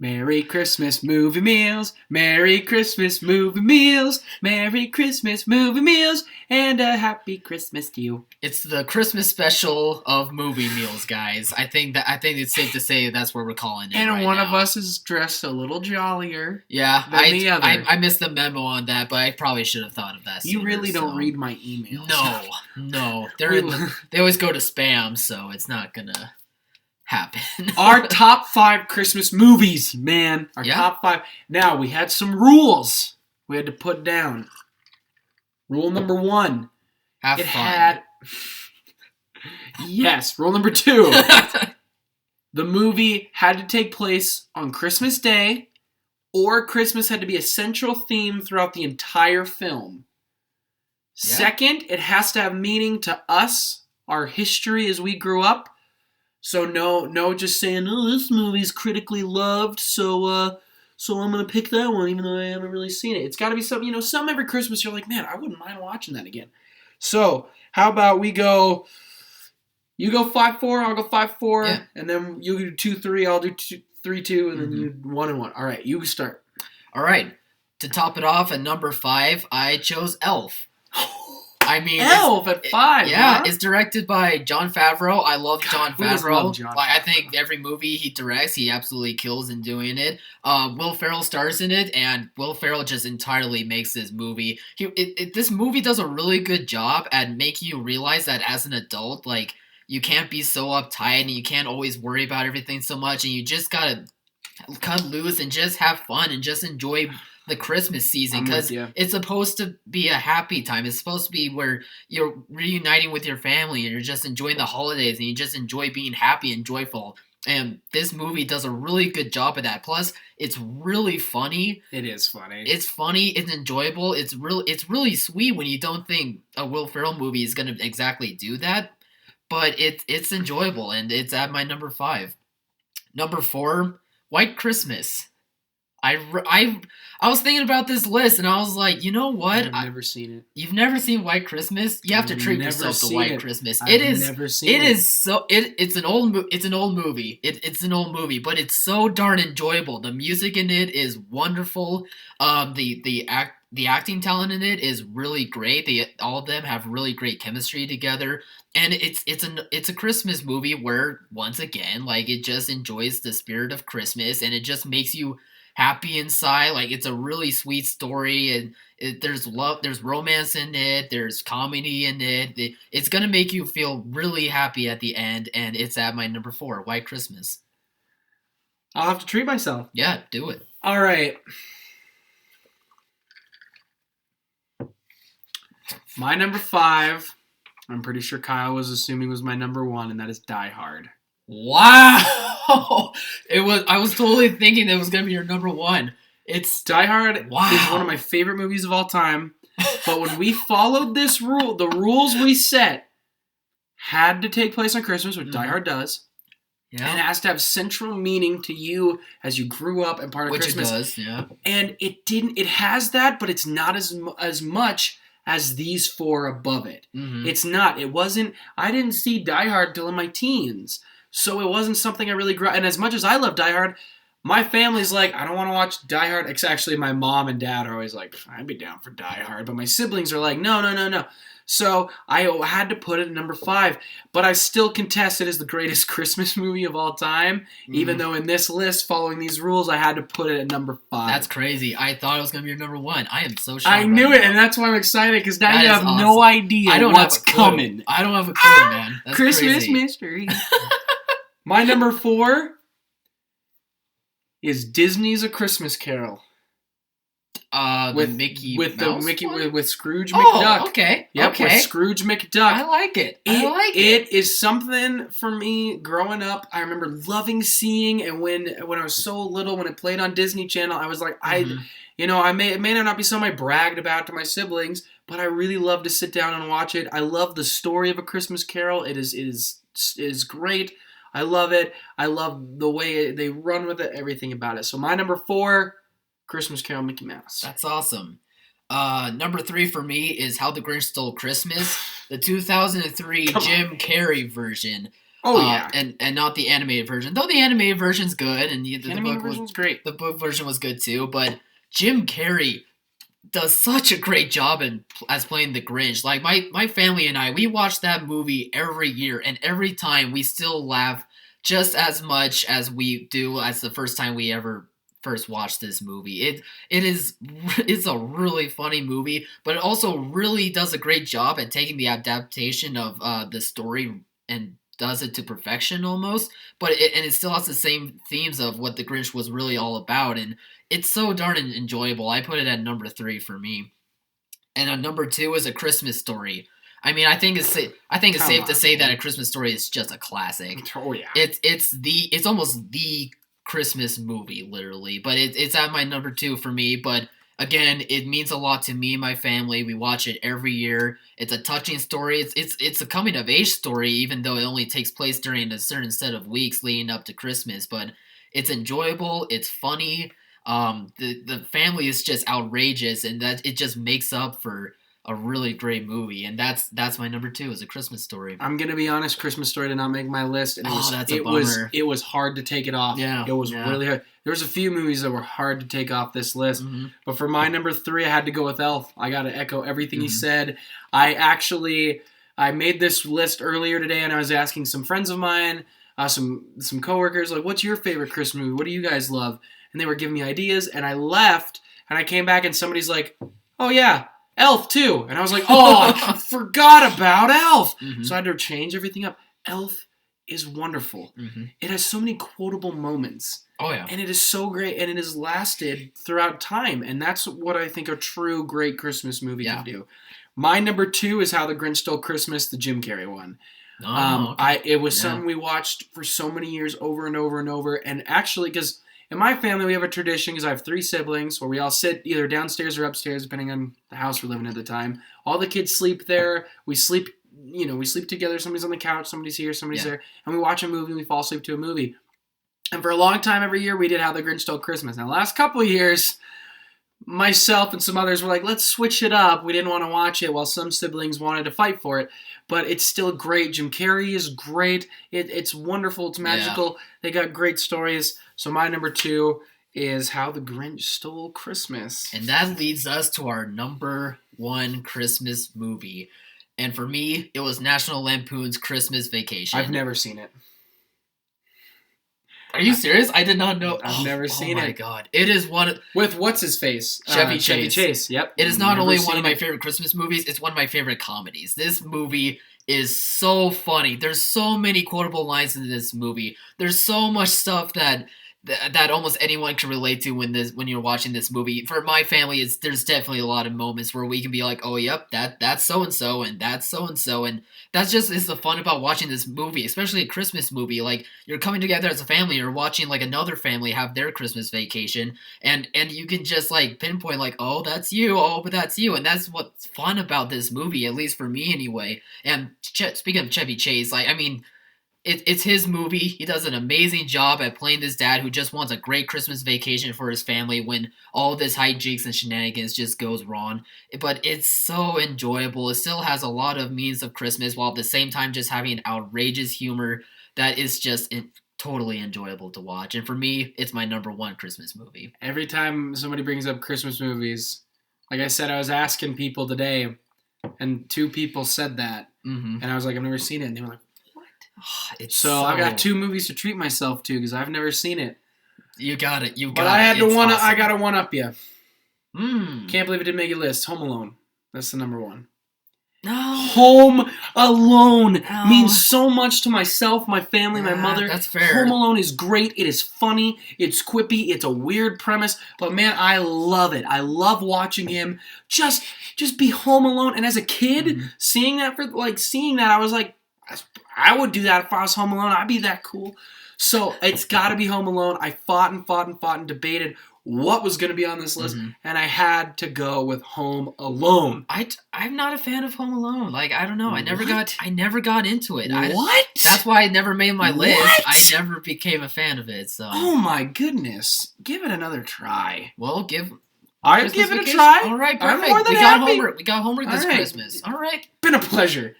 Merry Christmas movie meals, Merry Christmas movie meals, Merry Christmas movie meals, and a happy Christmas to you. It's the Christmas special of movie meals, guys. I think it's safe to say that's what we're calling it. And right one now. of us is dressed a little jollier. Yeah, than the other. I missed the memo on that, but I probably should have thought of that. You sooner, really don't so. read my emails. No. They always go to spam, so it's not gonna happen. Our top 5 Christmas movies, man. Our top 5. Now, we had some rules we had to put down. Rule number 1. Have fun. Yes, rule number 2. The movie had to take place on Christmas Day, or Christmas had to be a central theme throughout the entire film. Yeah. Second, it has to have meaning to us, our history as we grew up. So no just saying, oh, this movie's critically loved, so I'm going to pick that one even though I haven't really seen it. It's got to be something, some every Christmas you're like, man, I wouldn't mind watching that again. So, how about you go 5-4, I'll go 5-4, and then you do 2-3, I'll do 3-2, and then you 1-1. All right, you start. All right, to top it off at number 5, I chose Elf. I mean, Elf at 5. Yeah, huh? it's directed by Jon Favreau. I love Jon who doesn't Favreau. love Jon I think every movie he directs, he absolutely kills in doing it. Will Ferrell stars in it, and Will Ferrell just entirely makes this movie. This movie does a really good job at making you realize that as an adult, like, you can't be so uptight and you can't always worry about everything so much, and you just gotta cut loose and just have fun and just enjoy the Christmas season, because it's supposed to be a happy time. It's supposed to be where you're reuniting with your family and you're just enjoying the holidays and you just enjoy being happy and joyful. And this movie does a really good job of that. Plus, it's really funny. It is funny. It's funny. It's enjoyable. It's really sweet when you don't think a Will Ferrell movie is going to exactly do that. But it's enjoyable, and it's at my number 5. Number 4, White Christmas. I was thinking about this list, and I was like, you know what? I've never seen it. You've never seen White Christmas? You have to treat yourself to White Christmas. I've never seen it. It's an old movie. It's an old movie, but it's so darn enjoyable. The music in it is wonderful. The acting talent in it is really great. All of them have really great chemistry together. And it's a Christmas movie where, once again, like, it just enjoys the spirit of Christmas, and it just makes you happy inside. Like, it's a really sweet story, and there's love, there's romance in it, there's comedy in it. It's gonna make you feel really happy at the end, and it's at my number 4, White Christmas. I'll have to treat myself. Yeah, do it. All right. My number 5, I'm pretty sure Kyle was assuming was my number 1, and that is Die Hard. Wow! I was totally thinking it was gonna be your number 1. It's Die Hard is one of my favorite movies of all time. But when we followed this rule, the rules we set had to take place on Christmas, which Die Hard does. Yeah. And it has to have central meaning to you as you grew up and part of Christmas. Which it does, yeah. And it has that, but it's not as much as these 4 above it. Mm-hmm. It's not. It wasn't. I didn't see Die Hard till in my teens. So it wasn't something I really grew up. And as much as I love Die Hard, my family's like, I don't want to watch Die Hard. Actually, my mom and dad are always like, I'd be down for Die Hard. But my siblings are like, no. So I had to put it at number 5. But I still contest it as the greatest Christmas movie of all time. Even though in this list, following these rules, I had to put it at number 5. That's crazy. I thought it was going to be your number 1. I am so shocked. I knew it, and that's why I'm excited, because now you have no idea what's coming. I don't have a clue, man. That's Christmas crazy. mystery. My number 4 is Disney's A Christmas Carol. With Mickey with Scrooge McDuck. Oh, okay. Yep, okay. with Scrooge McDuck. I like it. It is something for me growing up. I remember loving seeing, and when I was so little, when it played on Disney Channel, I was like, it may not be something I bragged about to my siblings, but I really love to sit down and watch it. I love the story of A Christmas Carol. It is great. I love it. I love the way they run with it, everything about it. So my number 4, Christmas Carol, Mickey Mouse. That's awesome. Number 3 for me is How the Grinch Stole Christmas, the 2003 Jim Carrey version. Oh yeah, and not the animated version. Though the animated version's good, and the animated version's great. The book version was good too. But Jim Carrey does such a great job as playing the Grinch. Like my family and I, we watch that movie every year, and every time we still laugh just as much as we do as the first time we ever first watched this movie. It's a really funny movie, but it also really does a great job at taking the adaptation of the story and does it to perfection almost. But it still has the same themes of what the Grinch was really all about, and it's so darn enjoyable. I put it at number 3 for me, and on number 2 is A Christmas Story. I mean, I think it's safe to say that A Christmas Story is just a classic. Oh yeah, it's almost the Christmas movie, literally. But it's at my number 2 for me. But again, it means a lot to me and my family. We watch it every year. It's a touching story. It's a coming of age story, even though it only takes place during a certain set of weeks leading up to Christmas. But it's enjoyable. It's funny. The family is just outrageous, and that it just makes up for a really great movie, and that's my number 2 is A Christmas Story. I'm gonna be honest, Christmas Story did not make my list, and that's a bummer. It was hard to take it off. Yeah, it was really hard. There was a few movies that were hard to take off this list, but for my number 3, I had to go with Elf. I gotta echo everything he said. I made this list earlier today, and I was asking some friends of mine, some coworkers, like, what's your favorite Christmas movie? What do you guys love? And they were giving me ideas, and I left, and I came back, and somebody's like, oh yeah, Elf too. And I was like, oh, I forgot about Elf. So I had to change everything up. Elf is wonderful. It has so many quotable moments. Oh yeah. And it is so great, and it has lasted throughout time, and that's what I think a true great Christmas movie can do. My number 2 is How the Grinch Stole Christmas, the Jim Carrey one. It was something we watched for so many years over and over and over, and actually, because in my family, we have a tradition, because I have 3 siblings, where we all sit either downstairs or upstairs, depending on the house we're living at the time. All the kids sleep there. We sleep together. Somebody's on the couch, somebody's here, somebody's there. And we watch a movie, and we fall asleep to a movie. And for a long time, every year, we did How the Grinch Stole Christmas. Now, the last couple of years, myself and some others were like, let's switch it up. We didn't want to watch it, while some siblings wanted to fight for it. But it's still great. Jim Carrey is great. It's wonderful. It's magical. Yeah. They got great stories. So my number 2 is How the Grinch Stole Christmas. And that leads us to our number 1 Christmas movie. And for me, it was National Lampoon's Christmas Vacation. I've never seen it. Are you serious? I did not know. I've never seen it. Oh my god. It is one... With what's his face? Chevy Chase. Yep. It is not only one of my favorite Christmas movies, it's one of my favorite comedies. This movie is so funny. There's so many quotable lines in this movie. There's so much stuff that almost anyone can relate to when you're watching this movie. For my family, there's definitely a lot of moments where we can be like, oh yep, that's so and so, and that's so and so, and that's just is the fun about watching this movie, especially a Christmas movie. Like, you're coming together as a family, you're watching like another family have their Christmas vacation, and you can just like pinpoint like, oh that's you, oh but that's you, and that's what's fun about this movie, at least for me anyway. And speaking of Chevy Chase, like, I mean, it's his movie. He does an amazing job at playing this dad who just wants a great Christmas vacation for his family when all of this hijinks and shenanigans just goes wrong. But it's so enjoyable. It still has a lot of means of Christmas while at the same time just having outrageous humor that is just totally enjoyable to watch. And for me, it's my number 1 Christmas movie. Every time somebody brings up Christmas movies, like I said, I was asking people today, and 2 people said that. And I was like, I've never seen it. And they were like, So I got 2 movies to treat myself to because I've never seen it. You got it. But I got to one up you. Can't believe it didn't make your list. Home Alone. That's the number 1. No. Home Alone means so much to myself, my family, my mother. That's fair. Home Alone is great. It is funny. It's quippy. It's a weird premise. But man, I love it. I love watching him just be home alone. And as a kid, seeing that, I was like, I would do that if I was home alone. I'd be that cool. So it's got to be Home Alone. I fought and debated what was going to be on this list, and I had to go with Home Alone. I'm not a fan of Home Alone. Like, I don't know. I never got into it. What? That's why I never made my list. I never became a fan of it. So. Oh my goodness! Give it another try. Well, I'll give it a try. All right, perfect. I'm more than happy. We got homework this Christmas. All right. Been a pleasure.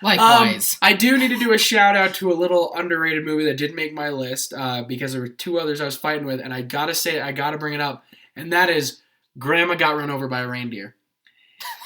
Likewise. I do need to do a shout out to a little underrated movie that didn't make my list because there were two others I was fighting with, and I gotta bring it up, and that is Grandma Got Run Over by a Reindeer.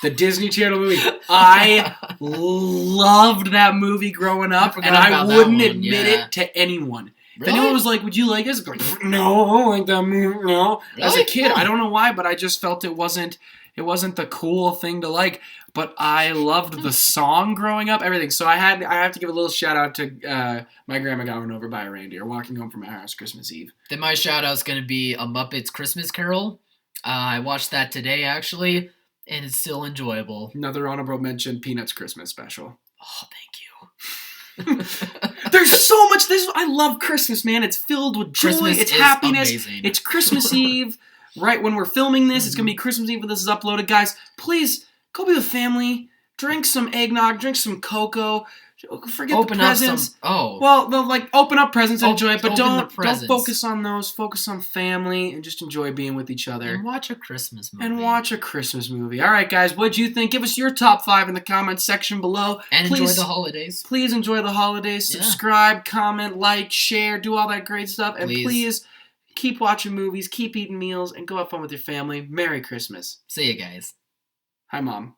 The Disney Channel movie. I loved that movie growing up, and I wouldn't admit it to anyone. Really? If anyone was like, "Would you like this?" Like, no, I don't like that movie. No. Really? As a kid, I don't know why, but I just felt it wasn't the cool thing to like. But I loved the song growing up, everything. So I have to give a little shout out to My Grandma Got Run Over by a Reindeer, walking home from our house Christmas Eve. Then my shout out's gonna be A Muppets Christmas Carol. I watched that today actually, and it's still enjoyable. Another honorable mention: Peanuts Christmas Special. Oh, thank you. There's so much. I love Christmas, man. It's filled with joy. Christmas it's is happiness. Amazing. It's Christmas Eve. Right when we're filming this, it's going to be Christmas Eve when this is uploaded. Guys, please go be with family. Drink some eggnog. Drink some cocoa. Forget the presents. Well, they'll open up presents and enjoy it, but don't focus on those. Focus on family and just enjoy being with each other. And watch a Christmas movie. All right, guys, what'd you think? Give us your top 5 in the comments section below. And enjoy the holidays. Please enjoy the holidays. Yeah. Subscribe, comment, like, share, do all that great stuff. And please keep watching movies, keep eating meals, and go have fun with your family. Merry Christmas. See you guys. Hi, Mom.